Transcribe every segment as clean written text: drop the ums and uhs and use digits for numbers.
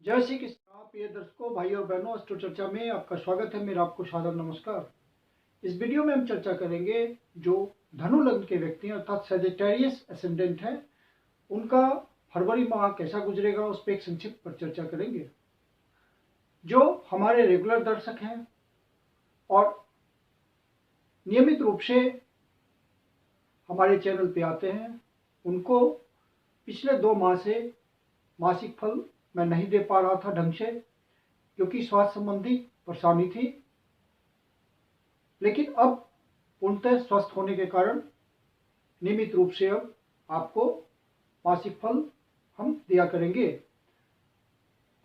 जय श्री कृष्ण। प्रिय दर्शकों, भाई और बहनों, अष्टो चर्चा में आपका स्वागत है। मेरा आपको सादर नमस्कार। इस वीडियो में हम चर्चा करेंगे जो धनु लग्न के व्यक्ति हैं अर्थात सजिटेरियस एसेंडेंट हैं, उनका फरवरी माह कैसा गुजरेगा उस पर एक संक्षिप्त पर चर्चा करेंगे। जो हमारे रेगुलर दर्शक हैं और नियमित रूप से हमारे चैनल पे आते हैं, उनको पिछले 2 माह से मासिक फल मैं नहीं दे पा रहा था ढंग से, क्योंकि स्वास्थ्य संबंधी परेशानी थी। लेकिन अब पूर्णतः स्वस्थ होने के कारण नियमित रूप से अब आपको मासिक फल हम दिया करेंगे।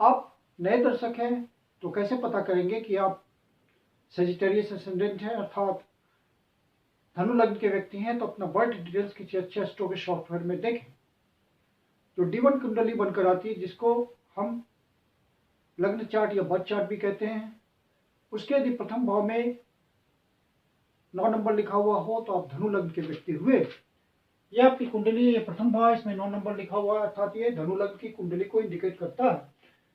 आप नए दर्शक हैं तो कैसे पता करेंगे कि आप सजिटेरियस एसेंडेंट हैं अर्थात धनु लग्न के व्यक्ति हैं? तो अपना बर्थ डिटेल्स किसी अच्छे एस्ट्रो के सॉफ्टवेयर में देखें। जो D1 कुंडली बनकर आती है, जिसको हम लग्न चार्ट या बर्थ चार्ट भी कहते हैं, उसके यदि प्रथम भाव में 9 नंबर लिखा हुआ हो तो आप धनु लग्न के व्यक्ति हुए। यह आपकी कुंडली, ये प्रथम भाव, इसमें 9 नंबर लिखा हुआ है, अर्थात ये धनु लग्न की कुंडली को इंडिकेट करता है।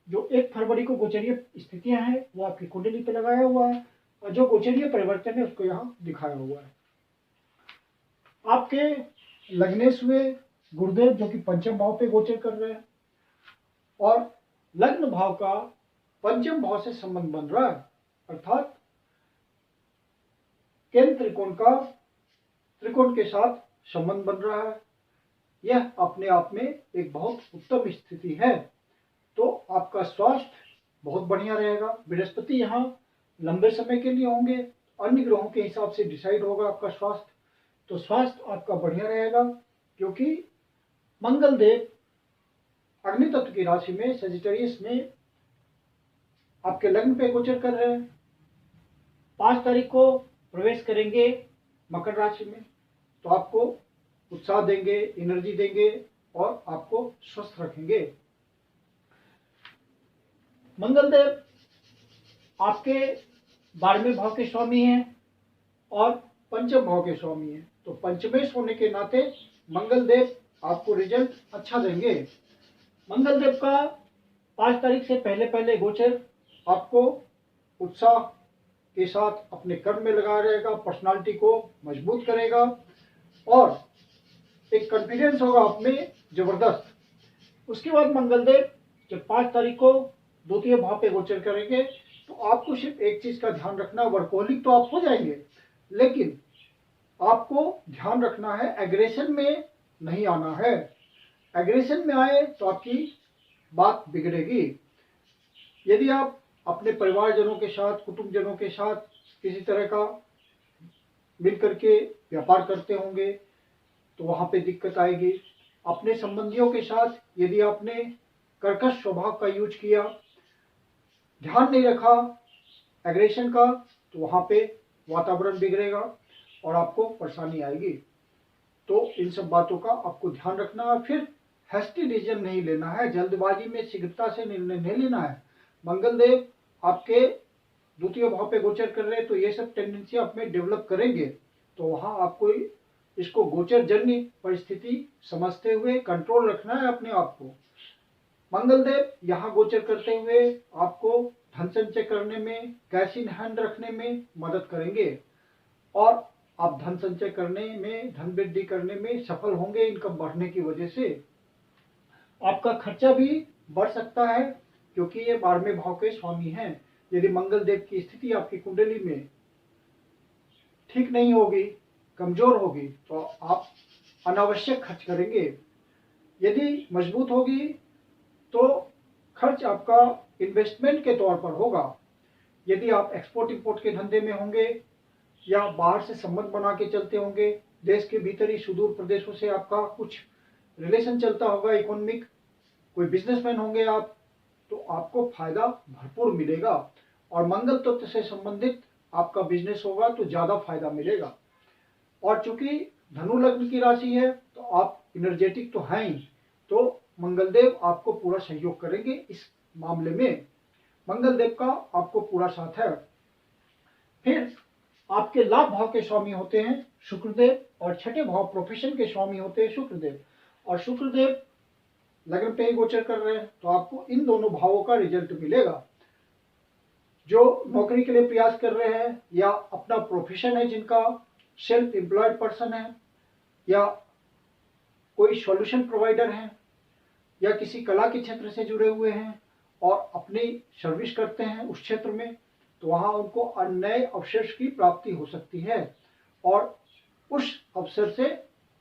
जो 1 फरवरी को गोचरीय स्थितियां हैं वो आपकी कुंडली पे लगाया हुआ है, और जो गोचरीय परिवर्तन है उसको यहाँ दिखाया हुआ है। आपके लग्नेश हुए गुरुदेव जो कि पंचम भाव पे गोचर कर रहे हैं, और लग्न भाव का पंचम भाव से संबंध बन रहा है, अर्थात केंद्र त्रिकोण का त्रिकोण के साथ संबंध बन रहा है। यह अपने आप में एक बहुत उत्तम स्थिति है। तो आपका स्वास्थ्य बहुत बढ़िया रहेगा। बृहस्पति यहाँ लंबे समय के लिए होंगे, अन्य ग्रहों के हिसाब से डिसाइड होगा आपका स्वास्थ्य। तो स्वास्थ्य आपका बढ़िया रहेगा, क्योंकि मंगल देव अग्नि तत्व की राशि में सजिटेरियस में आपके लग्न पे गोचर कर रहे हैं। 5 तारीख को प्रवेश करेंगे मकर राशि में, तो आपको उत्साह देंगे, एनर्जी देंगे और आपको स्वस्थ रखेंगे। मंगल देव आपके 12वें भाव के स्वामी हैं और पंचम भाव के स्वामी हैं। तो पंचमेश होने के नाते मंगल देव आपको रिजल्ट अच्छा देंगे। मंगल देव का 5 तारीख से पहले पहले गोचर आपको उत्साह के साथ अपने कर्म में लगा रहेगा, पर्सनालिटी को मजबूत करेगा और एक कॉन्फिडेंस होगा आप में जबरदस्त। उसके बाद मंगल देव जब 5 तारीख को द्वितीय भाव पे गोचर करेंगे, तो आपको सिर्फ एक चीज का ध्यान रखना, वर्कोहलिक तो आप हो जाएंगे, लेकिन आपको ध्यान रखना है एग्रेशन में नहीं आना है। एग्रेशन में आए तो आपकी बात बिगड़ेगी। यदि आप अपने परिवारजनों के साथ, कुटुंबजनों के साथ किसी तरह का मिल करके व्यापार करते होंगे तो वहां पे दिक्कत आएगी। अपने संबंधियों के साथ यदि आपने कर्कश स्वभाव का यूज किया, ध्यान नहीं रखा एग्रेशन का, तो वहां पे वातावरण बिगड़ेगा और आपको परेशानी आएगी। तो इन सब बातों का आपको ध्यान रखना है। फिर हैस्टी डिसीजन नहीं लेना है, जल्दबाजी में शीघ्रता से निर्णय नहीं लेना है। मंगल देव आपके द्वितीय भाव पे गोचर कर रहे हैं, तो ये सब टेंडेंसी आप में डेवलप करेंगे। तो वहां आपको इसको गोचर जन्य परिस्थिति समझते हुए कंट्रोल रखना है अपने आप को। मंगल देव यहाँ गोचर करते हुए आपको धन संचय करने में, कैश इन हैंड रखने में मदद करेंगे और आप धन संचय करने में, धन वृद्धि करने में सफल होंगे। इनकम बढ़ने की वजह से आपका खर्चा भी बढ़ सकता है, क्योंकि ये 12वें भाव के स्वामी हैं। यदि मंगल देव की स्थिति आपकी कुंडली में ठीक नहीं होगी, कमजोर होगी, तो आप अनावश्यक खर्च करेंगे। यदि मजबूत होगी तो खर्च आपका इन्वेस्टमेंट के तौर पर होगा। यदि आप एक्सपोर्ट इंपोर्ट के धंधे में होंगे या बाहर से संबंध बना के चलते होंगे, देश के भीतर ही सुदूर प्रदेशों से आपका कुछ रिलेशन चलता होगा इकोनॉमिक, कोई बिजनेसमैन होंगे आप, तो आपको फायदा भरपूर मिलेगा। और मंगल तत्व से संबंधित आपका बिजनेस होगा तो ज्यादा फायदा मिलेगा। और चूंकि धनु लग्न की राशि है तो आप एनर्जेटिक तो हैं ही, तो मंगल देव आपको पूरा सहयोग करेंगे इस मामले में। मंगल देव का आपको पूरा साथ है। फिर आपके लाभ भाव के स्वामी होते हैं शुक्रदेव, और छठे भाव प्रोफेशन के स्वामी होते हैं शुक्रदेव। और शुक्रदेव लग्न पे ही गोचर कर रहे हैं, तो आपको इन दोनों भावों का रिजल्ट मिलेगा। जो नौकरी के लिए प्रयास कर रहे हैं या अपना प्रोफेशन है, जिनका सेल्फ एम्प्लॉयड पर्सन है, या कोई सॉल्यूशन प्रोवाइडर है, या किसी कला के क्षेत्र से जुड़े हुए हैं और अपनी सर्विस करते हैं उस क्षेत्र में, तो वहां उनको नए अवसर की प्राप्ति हो सकती है और उस अवसर से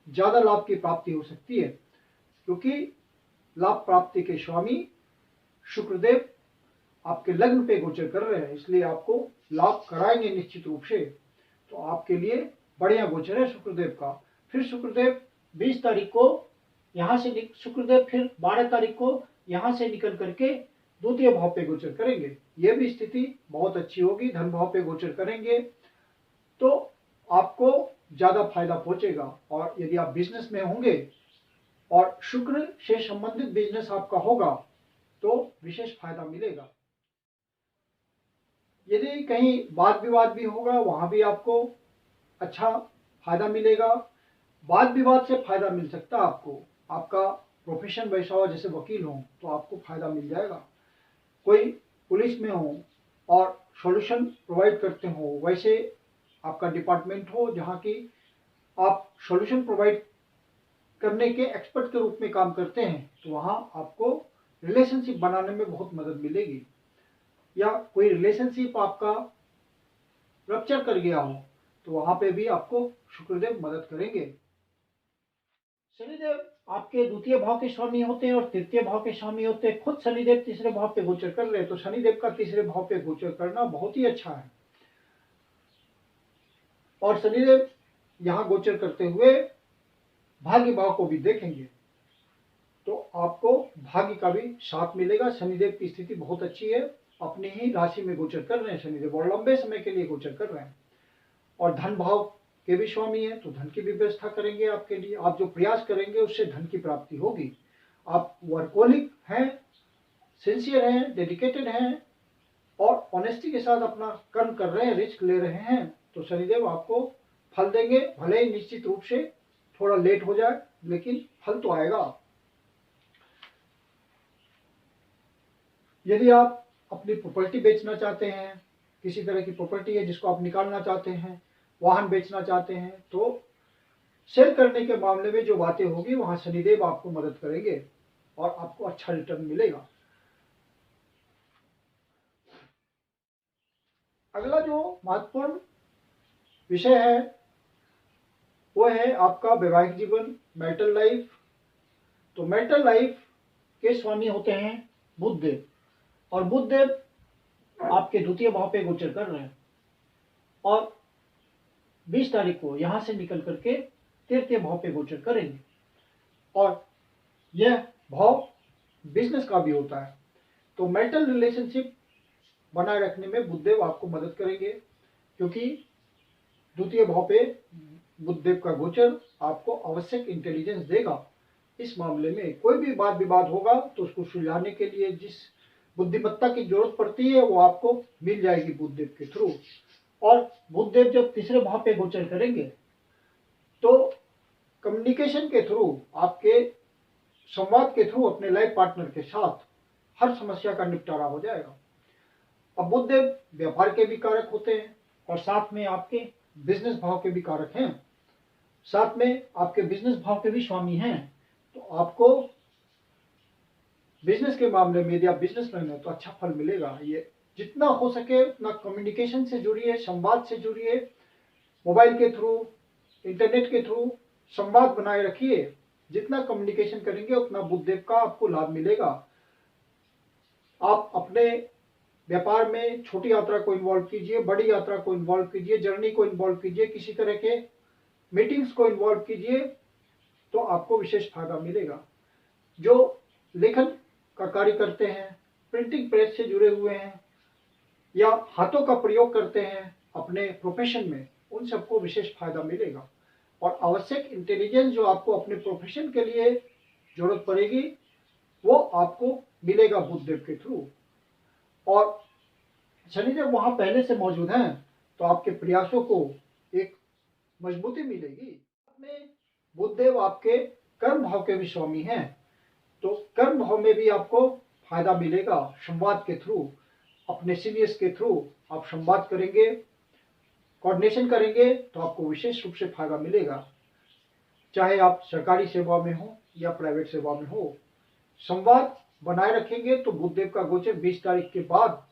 ज्यादा लाभ की प्राप्ति हो सकती है, क्योंकि लाभ प्राप्ति के स्वामी शुक्रदेव आपके लग्न पे गोचर कर रहे हैं, इसलिए आपको लाभ कराएंगे निश्चित रूप से। तो आपके लिए बढ़िया गोचर है शुक्रदेव का। फिर शुक्रदेव 20 तारीख को यहाँ से शुक्रदेव फिर 12 तारीख को यहाँ से निकल करके द्वितीय भाव पे गोचर करेंगे। ये भी स्थिति बहुत अच्छी होगी। धन भाव पे गोचर करेंगे तो आपको ज्यादा फायदा पहुंचेगा। और यदि आप बिजनेस में होंगे और शुक्र से संबंधित बिजनेस आपका होगा तो विशेष फायदा मिलेगा। यदि कहीं वाद विवाद भी होगा, वहां भी आपको अच्छा फायदा मिलेगा। वाद विवाद से फायदा मिल सकता है आपको। आपका प्रोफेशन वैसा हो, जैसे वकील हो, तो आपको फायदा मिल जाएगा। कोई पुलिस में हो और सॉल्यूशन प्रोवाइड करते हो, वैसे आपका डिपार्टमेंट हो जहाँ की आप सॉल्यूशन प्रोवाइड करने के एक्सपर्ट के रूप में काम करते हैं, तो वहाँ आपको रिलेशनशिप बनाने में बहुत मदद मिलेगी। या कोई रिलेशनशिप आपका रप्चर कर गया हो, तो वहां पे भी आपको शुक्रदेव मदद करेंगे। शनिदेव आपके द्वितीय भाव के स्वामी होते हैं और तृतीय भाव के स्वामी होते हैं। खुद शनिदेव तीसरे भाव पे गोचर कर रहे हैं, तो शनिदेव का तीसरे भाव पे गोचर करना बहुत ही अच्छा है। और शनिदेव यहाँ गोचर करते हुए भाग्य भाव को भी देखेंगे, तो आपको भाग्य का भी साथ मिलेगा। शनिदेव की स्थिति बहुत अच्छी है, अपनी ही राशि में गोचर कर रहे हैं शनिदेव और लंबे समय के लिए गोचर कर रहे हैं। और धन भाव के भी स्वामी है, तो धन की भी व्यवस्था करेंगे आपके लिए। आप जो प्रयास करेंगे उससे धन की प्राप्ति होगी। आप वर्कोलिक हैं, सिंसियर हैं, डेडिकेटेड हैं और ऑनेस्टी के साथ अपना कर्म कर रहे हैं, रिस्क ले रहे हैं, तो शनिदेव आपको फल देंगे। भले ही निश्चित रूप से थोड़ा लेट हो जाए, लेकिन फल तो आएगा। यदि आप अपनी प्रॉपर्टी बेचना चाहते हैं, किसी तरह की प्रॉपर्टी है जिसको आप निकालना चाहते हैं, वाहन बेचना चाहते हैं, तो सेल करने के मामले में जो बातें होगी वहां शनिदेव आपको मदद करेंगे और आपको अच्छा रिटर्न मिलेगा। अगला जो महत्वपूर्ण विषय है वो है आपका वैवाहिक जीवन, मैरिटल लाइफ। तो मैरिटल लाइफ के स्वामी होते हैं बुधदेव, और बुधदेव आपके द्वितीय भाव पे गोचर कर रहे हैं और 20 तारीख को यहां से निकल करके तृतीय भाव पे गोचर करेंगे। और यह भाव बिजनेस का भी होता है, तो मैरिटल रिलेशनशिप बनाए रखने में बुधदेव आपको मदद करेंगे, क्योंकि द्वितीय भाव पे बुधदेव का गोचर आपको आवश्यक इंटेलिजेंस देगा। इस मामले में कोई भी वाद विवाद होगा तो उसको सुलझाने के लिए जिस बुद्धिमत्ता की जरूरत पड़ती है वो आपको मिल जाएगी बुधदेव के थ्रू। और बुधदेव जब तीसरे भाव पे गोचर करेंगे तो कम्युनिकेशन के थ्रू, आपके संवाद के थ्रू अपने लाइफ पार्टनर के साथ हर समस्या का निपटारा हो जाएगा। अब बुधदेव व्यापार के भी कारक होते हैं और साथ में आपके बिजनेस भाव के भी कारक हैं, साथ में आपके बिजनेस भाव के भी स्वामी हैं। तो आपको बिजनेस के मामले में यदि आप बिजनेसमैन हैं तो अच्छा फल मिलेगा। ये जितना हो सके उतना कम्युनिकेशन से जुड़िए, संवाद से जुड़िए, मोबाइल के थ्रू, इंटरनेट के थ्रू संवाद बनाए रखिए। जितना कम्युनिकेशन करेंगे उतना बुधदेव का आपको लाभ मिलेगा। आप अपने व्यापार में छोटी यात्रा को इन्वॉल्व कीजिए, बड़ी यात्रा को इन्वॉल्व कीजिए, जर्नी को इन्वॉल्व कीजिए, किसी तरह के मीटिंग्स को इन्वॉल्व कीजिए, तो आपको विशेष फायदा मिलेगा। जो लेखन का कार्य करते हैं, प्रिंटिंग प्रेस से जुड़े हुए हैं या हाथों का प्रयोग करते हैं अपने प्रोफेशन में, उन सबको विशेष फायदा मिलेगा। और आवश्यक इंटेलिजेंस जो आपको अपने प्रोफेशन के लिए जरूरत पड़ेगी वो आपको मिलेगा बुधदेव के थ्रू। और शनिदेव वहां पहले से मौजूद हैं तो आपके प्रयासों को एक मजबूती मिलेगी। अपने बुधदेव आपके कर्म भाव के भी स्वामी हैं, तो कर्म भाव में भी आपको फायदा मिलेगा। संवाद के थ्रू, अपने सीनियर्स के थ्रू आप संवाद करेंगे, कोऑर्डिनेशन करेंगे तो आपको विशेष रूप से फायदा मिलेगा। चाहे आप सरकारी सेवा में हो या प्राइवेट सेवा में हो, संवाद बनाए रखेंगे तो बुधदेव का गोचर 20 तारीख के बाद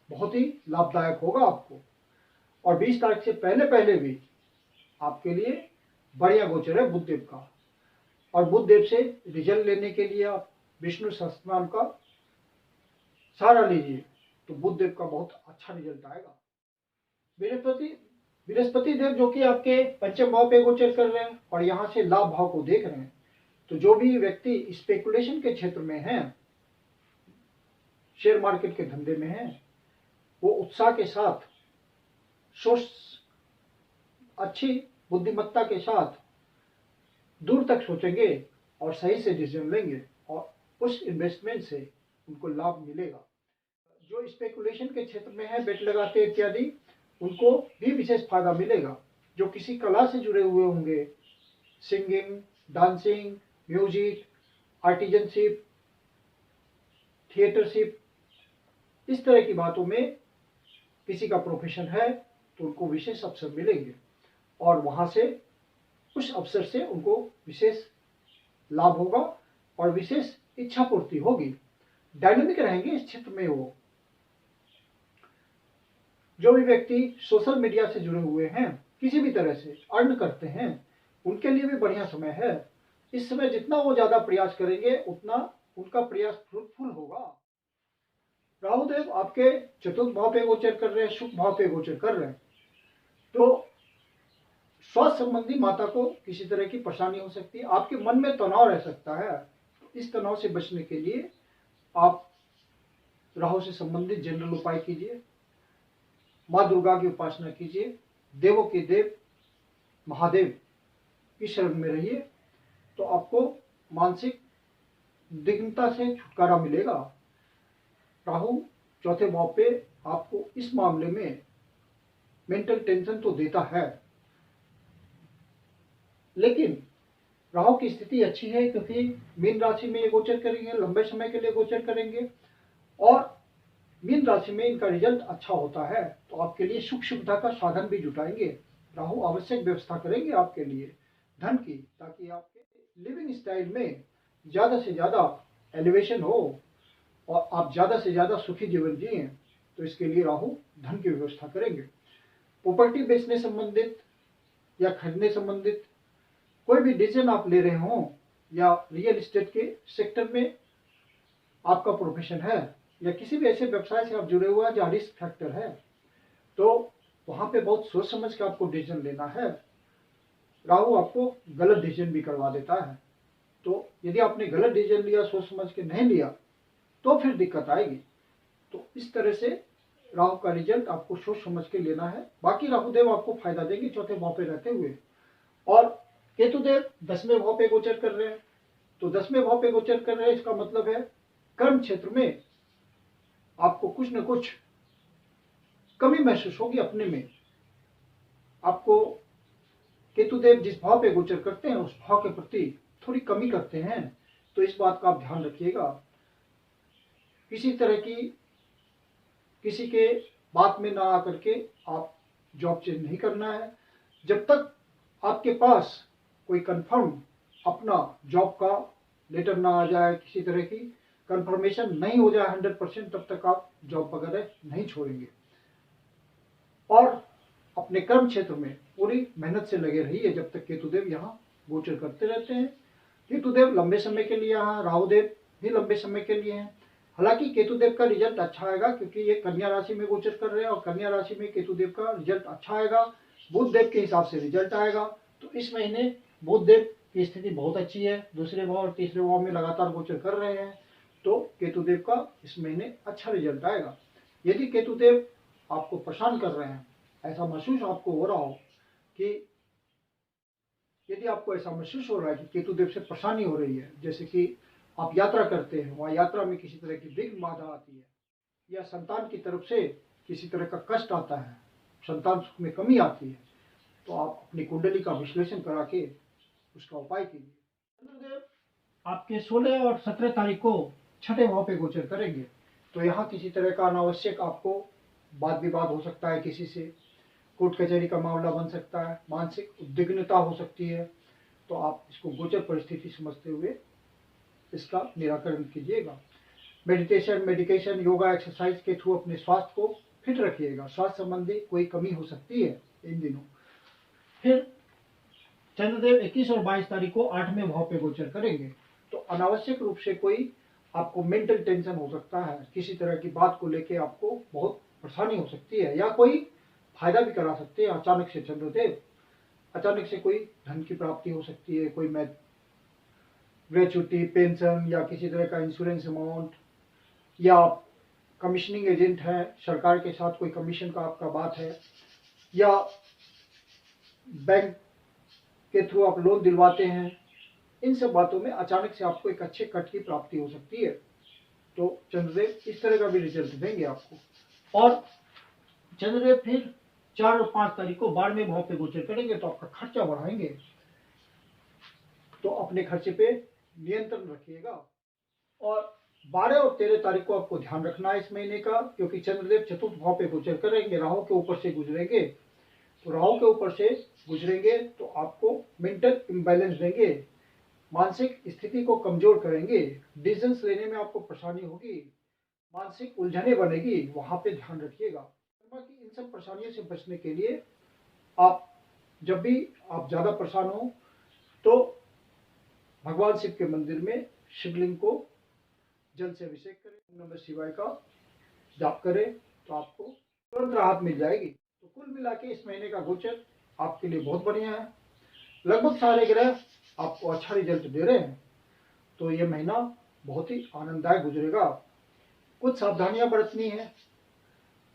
बहुत ही लाभदायक होगा आपको। और 20 तारीख से पहले पहले भी आपके लिए बढ़िया गोचर है बुधदेव का। और बुधदेव से रिजल्ट लेने के लिए आप विष्णु सहस्त्रनाम का सहारा लीजिए, तो बुधदेव का बहुत अच्छा रिजल्ट आएगा। बृहस्पति देव जो कि आपके पंचम भाव पे गोचर कर रहे हैं और यहाँ से लाभ भाव को देख रहे हैं, तो जो भी व्यक्ति स्पेकुलेशन के क्षेत्र में हैं, शेयर मार्केट के धंधे में हैं, वो उत्साह के साथ, सोच, अच्छी बुद्धिमत्ता के साथ दूर तक सोचेंगे और सही से डिसीजन लेंगे और उस इन्वेस्टमेंट से उनको लाभ मिलेगा। जो स्पेकुलेशन के क्षेत्र में है, बेट लगाते इत्यादि, उनको भी विशेष फायदा मिलेगा। जो किसी कला से जुड़े हुए होंगे, सिंगिंग, डांसिंग, म्यूजिक, आर्टिजनशिप, थिएटरशिप, इस तरह की बातों में किसी का प्रोफेशन है तो उनको विशेष अवसर मिलेंगे और वहां से, उस अवसर से उनको विशेष लाभ होगा और विशेष इच्छा पूर्ति होगी। डायनामिक रहेंगे इस क्षेत्र में वो। जो भी व्यक्ति सोशल मीडिया से जुड़े हुए हैं, किसी भी तरह से अर्न करते हैं, उनके लिए भी बढ़िया समय है। इस समय जितना वो ज्यादा प्रयास करेंगे उतना उनका प्रयास फ्रूटफुल होगा। राहुदेव आपके चतुर्थ भाव पे गोचर कर रहे हैं, शुभ भाव पे गोचर कर रहे हैं, तो स्वास्थ्य संबंधी माता को किसी तरह की परेशानी हो सकती है। आपके मन में तनाव रह सकता है। इस तनाव से बचने के लिए आप राहु से संबंधित जनरल उपाय कीजिए, माँ दुर्गा की उपासना कीजिए, देवों के देव महादेव की शरण में रहिए, तो आपको मानसिक दिग्धता से छुटकारा मिलेगा। राहु चौथे भाव पे आपको इस मामले में मेंटल टेंशन तो देता है, लेकिन राहु की स्थिति अच्छी है क्योंकि मीन राशि में ये गोचर करेंगे, लंबे समय के लिए गोचर करेंगे और मीन राशि में इनका रिजल्ट अच्छा होता है, तो आपके लिए सुख सुविधा का साधन भी जुटाएंगे। राहु आवश्यक व्यवस्था करेंगे आपके लिए धन की, ताकि आपके लिविंग स्टाइल में ज्यादा से ज्यादा एलिवेशन हो और आप ज्यादा से ज्यादा सुखी जीवन जिए। तो इसके लिए राहु धन की व्यवस्था करेंगे। प्रॉपर्टी बेचने संबंधित या खरीदने संबंधित कोई भी डिसीजन आप ले रहे हो या रियल एस्टेट के सेक्टर में आपका प्रोफेशन है या किसी भी ऐसे व्यवसाय से आप जुड़े हुए हैं जहाँ रिस्क फैक्टर है, तो वहां पे बहुत सोच समझ के आपको डिसीजन लेना है। राहु आपको गलत डिसीजन भी करवा देता है, तो यदि आपने गलत डिसीजन लिया, सोच समझ के नहीं लिया, तो फिर दिक्कत आएगी। तो इस तरह से राहु का रिजल्ट आपको सोच समझ के लेना है। बाकी राहुदेव आपको फायदा देंगे चौथे भाव पे रहते हुए। और केतुदेव 10वें भाव पे गोचर कर रहे हैं, तो 10वें भाव पे गोचर कर रहे हैं, इसका मतलब है कर्म क्षेत्र में आपको कुछ न कुछ कमी महसूस होगी अपने में। आपको केतुदेव जिस भाव पे गोचर करते हैं उस भाव के प्रति थोड़ी कमी करते हैं, तो इस बात का आप ध्यान रखिएगा। किसी तरह की किसी के बात में ना आकर के आप जॉब चेंज नहीं करना है। जब तक आपके पास कोई कंफर्म अपना जॉब का लेटर ना आ जाए, किसी तरह की कंफर्मेशन नहीं हो जाए 100%, तब तक आप जॉब वगैरह नहीं छोड़ेंगे। और अपने कर्म क्षेत्र में पूरी मेहनत से लगे रहिए जब तक केतुदेव यहाँ गोचर करते रहते हैं। केतुदेव लंबे समय के लिए यहाँ, राहुदेव भी लंबे समय के लिए हैं। हालांकि केतुदेव का रिजल्ट अच्छा आएगा क्योंकि ये कन्या राशि में गोचर कर रहे हैं और कन्या राशि में केतुदेव का रिजल्ट अच्छा आएगा। बुधदेव के हिसाब से रिजल्ट आएगा। तो इस महीने बुधदेव की स्थिति बहुत अच्छी है, दूसरे भाव और तीसरे भाव में लगातार गोचर कर रहे हैं, तो केतुदेव का इस महीने अच्छा रिजल्ट आएगा। यदि केतुदेव आपको परेशान कर रहे हैं, ऐसा महसूस आपको हो रहा हो कि यदि आपको ऐसा महसूस हो रहा है कि केतुदेव से परेशानी हो रही है, जैसे कि आप यात्रा करते हैं, वहाँ यात्रा में किसी तरह की विघ्न बाधा आती है या संतान की तरफ से किसी तरह का कष्ट आता है, संतान सुख में कमी आती है, तो आप अपनी कुंडली का विश्लेषण करा के उसका उपाय कीजिए। चंद्रदेव आपके 16 और 17 तारीख को छठे भाव पे गोचर करेंगे। तो यहाँ किसी तरह का अनावश्यक आपको वाद विवाद हो सकता है, किसी से कोर्ट कचहरी का मामला बन सकता है, मानसिक उद्विग्नता हो सकती है। तो आप इसको गोचर परिस्थिति समझते हुए इसका निराकरण कीजिएगा। मेडिटेशन, मेडिकेशन, योगा, एक्सरसाइज के थ्रू अपने स्वास्थ्य को फिट रखिएगा। स्वास्थ्य संबंधी कोई कमी हो सकती है इन दिनों। फिर चंद्रदेव 21 और 22 तारीख को 8वें भाव पे गोचर करेंगे। तो अनावश्यक रूप से कोई आपको मेंटल टेंशन हो सकता है, किसी तरह की बात को लेके आपको बहुत परेशानी हो सकती है, या कोई फायदा भी करा सकते हैं अचानक से चंद्रदेव। अचानक से कोई धन की प्राप्ति हो सकती है, कोई ग्रेचुटी, पेंशन या किसी तरह का इंश्योरेंस अमाउंट, या आप कमीशनिंग एजेंट हैं, सरकार के साथ कोई कमीशन का आपका बात है, या बैंक के थ्रू आप लोन दिलवाते हैं। इन सब बातों में अचानक से आपको एक अच्छे कट की प्राप्ति हो सकती है। तो चंद्रदेव इस तरह का भी रिजल्ट देंगे आपको। और चंद्रदेव फिर 4 और 5 तारीख को 12वें भाव पे गोचर करेंगे, तो आपका खर्चा बढ़ाएंगे। तो अपने खर्चे पे नियंत्रण रखिएगा। और 12 और 13 तारीख को आपको ध्यान रखना है इस महीने का, क्योंकि चंद्रदेव चतुर्थ भाव पे गोचर करेंगे, राहु के ऊपर से गुजरेंगे। तो राहु के ऊपर से गुजरेंगे तो आपको मेंटल इम्बैलेंस देंगे, मानसिक स्थिति को कमजोर करेंगे, डिसीजंस लेने में आपको परेशानी होगी, मानसिक उलझने बनेगी, वहां पे ध्यान रखिएगा। इन सब परेशानियों से बचने के लिए आप जब भी आप ज्यादा परेशान हो तो भगवान शिव के मंदिर में शिवलिंग को जल से अभिषेक करें, ओम नमः शिवाय का जाप करें, तो आपको तुरंत राहत मिल जाएगी। तो कुल मिला के इस महीने का गोचर आपके लिए बहुत बढ़िया है। लगभग सारे ग्रह आपको अच्छा रिजल्ट दे रहे हैं। तो ये महीना बहुत ही आनंददायक गुजरेगा। कुछ सावधानियां बरतनी है,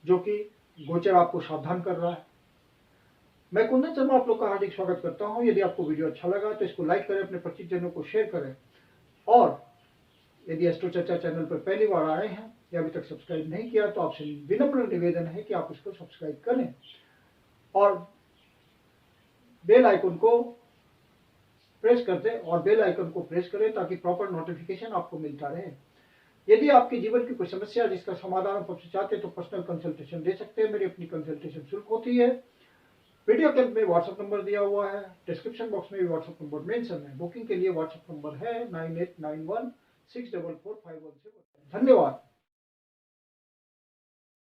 जो कि गोचर आपको सावधान कर रहा है। मैं कुंदन शर्मा आप लोग का हार्दिक स्वागत करता हूं। यदि आपको वीडियो अच्छा लगा तो इसको लाइक करें, अपने परिचितजनों को शेयर करें, और यदि एस्ट्रो चर्चा चैनल पर पहली बार आए हैं या अभी तक सब्सक्राइब नहीं किया तो आपसे विनम्र निवेदन है कि आप इसको सब्सक्राइब करें और बेल आइकन को प्रेस कर दें, और बेल आइकन को प्रेस करें ताकि प्रॉपर नोटिफिकेशन आपको मिलता रहे। यदि आपके जीवन की कोई समस्या जिसका समाधान आप हमसे चाहते हैं तो पर्सनल कंसल्टेशन दे सकते हैं। मेरी अपनी कंसल्टेशन शुल्क होती है। वीडियो के अंत में व्हाट्सएप नंबर दिया हुआ है, डिस्क्रिप्शन बॉक्स में भी व्हाट्सएप नंबर मेंशन है। बुकिंग के लिए व्हाट्सएप नंबर है 9891644517। धन्यवाद।